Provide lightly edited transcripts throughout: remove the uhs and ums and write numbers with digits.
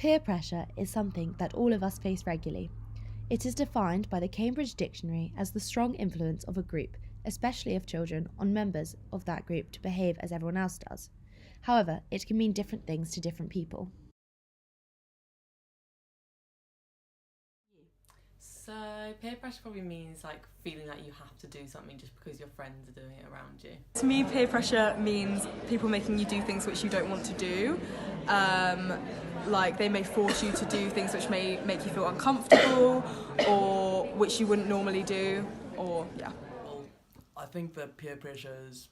Peer pressure is something that all of us face regularly. It is defined by the Cambridge Dictionary as the strong influence of a group, especially of children, on members of that group to behave as everyone else does. However, it can mean different things to different people. So peer pressure probably means like feeling like you have to do something just because your friends are doing it around you. To me, peer pressure means people making you do things which you don't want to do. Like they may force you to do things which may make you feel uncomfortable or which you wouldn't normally do, or yeah. Well, I think that peer pressure is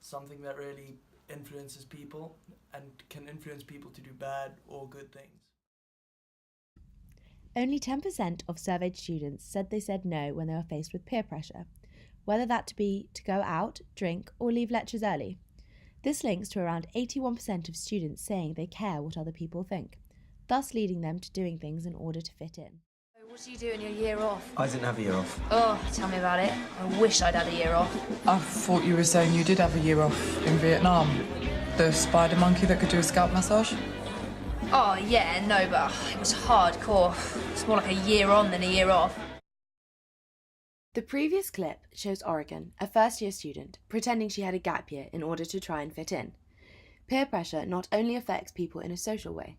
something that really influences people and can influence people to do bad or good things. Only 10% of surveyed students said they said no when they were faced with peer pressure, whether that to be to go out, drink, or leave lectures early. This links to around 81% of students saying they care what other people think, thus leading them to doing things in order to fit in. What do you do in your year off? I didn't have a year off. Oh, tell me about it. I wish I'd had a year off. I thought you were saying you did have a year off in Vietnam. The spider monkey that could do a scalp massage? Oh, yeah, no, but it was hardcore. It's more like a year on than a year off. The previous clip shows Oregon, a first-year student, pretending she had a gap year in order to try and fit in. Peer pressure not only affects people in a social way.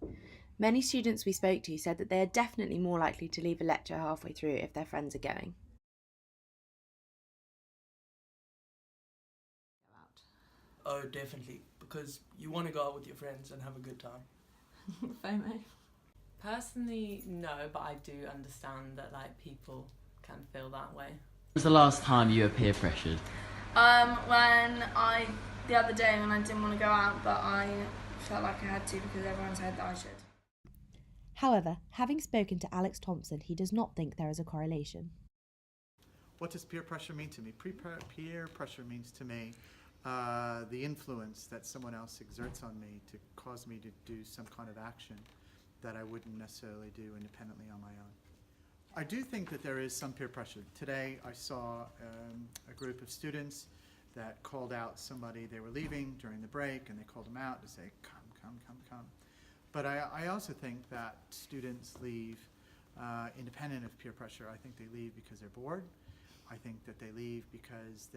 Many students we spoke to said that they are definitely more likely to leave a lecture halfway through if their friends are going. Oh, definitely, because you want to go out with your friends and have a good time. FOMO. Personally, no, but I do understand that like people can feel that way. When was the last time you were peer pressured? The other day when I didn't want to go out, but I felt like I had to because everyone said that I should. However, having spoken to Alex Thompson, he does not think there is a correlation. What does peer pressure mean to me? Peer pressure means to me the influence that someone else exerts on me to cause me to do some kind of action that I wouldn't necessarily do independently on my own. I do think that there is some peer pressure. Today I saw a group of students that called out somebody. They were leaving during the break and they called them out to say, come, come, come, come. But I also think that students leave independent of peer pressure. I think they leave because they're bored. I think that they leave because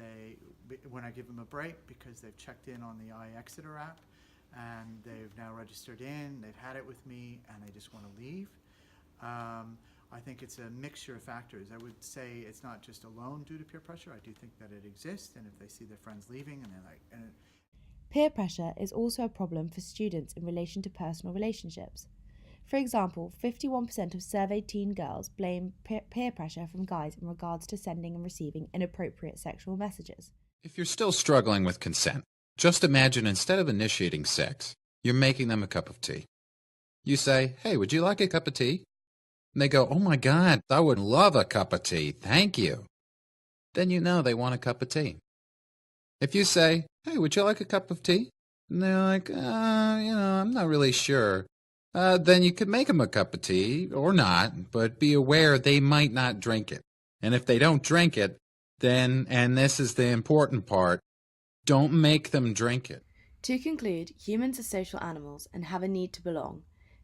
when I give them a break, because they've checked in on the iExeter app and they've now registered in, they've had it with me, and they just want to leave. I think it's a mixture of factors. I would say it's not just alone due to peer pressure. I do think that it exists, and if they see their friends leaving and they're like... Peer pressure is also a problem for students in relation to personal relationships. For example, 51% of surveyed teen girls blame peer pressure from guys in regards to sending and receiving inappropriate sexual messages. If you're still struggling with consent, just imagine instead of initiating sex, you're making them a cup of tea. You say, hey, would you like a cup of tea? And they go, oh my God, I would love a cup of tea, thank you. Then you know they want a cup of tea. If you say, hey, would you like a cup of tea? And they're like, I'm not really sure. Then you could make them a cup of tea, or not, but be aware they might not drink it. And if they don't drink it, then, and this is the important part, don't make them drink it. To conclude, humans are social animals and have a need to belong.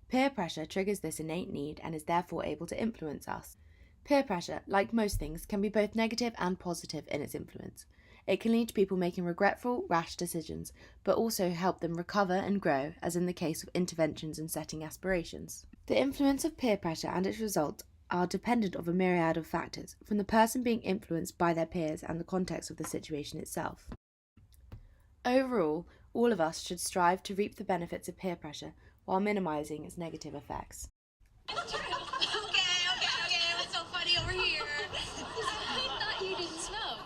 Peer pressure triggers this innate need and is therefore able to influence us. Peer pressure, like most things, can be both negative and positive in its influence. It can lead to people making regretful, rash decisions, but also help them recover and grow, as in the case of interventions and setting aspirations. The influence of peer pressure and its results are dependent on a myriad of factors, from the person being influenced by their peers and the context of the situation itself. Overall, all of us should strive to reap the benefits of peer pressure while minimising its negative effects. Okay, what's so funny over here? I thought you didn't smoke.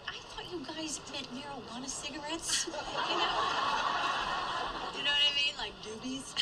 I thought you guys meant marijuana cigarettes, you know? You know what I mean? Like doobies.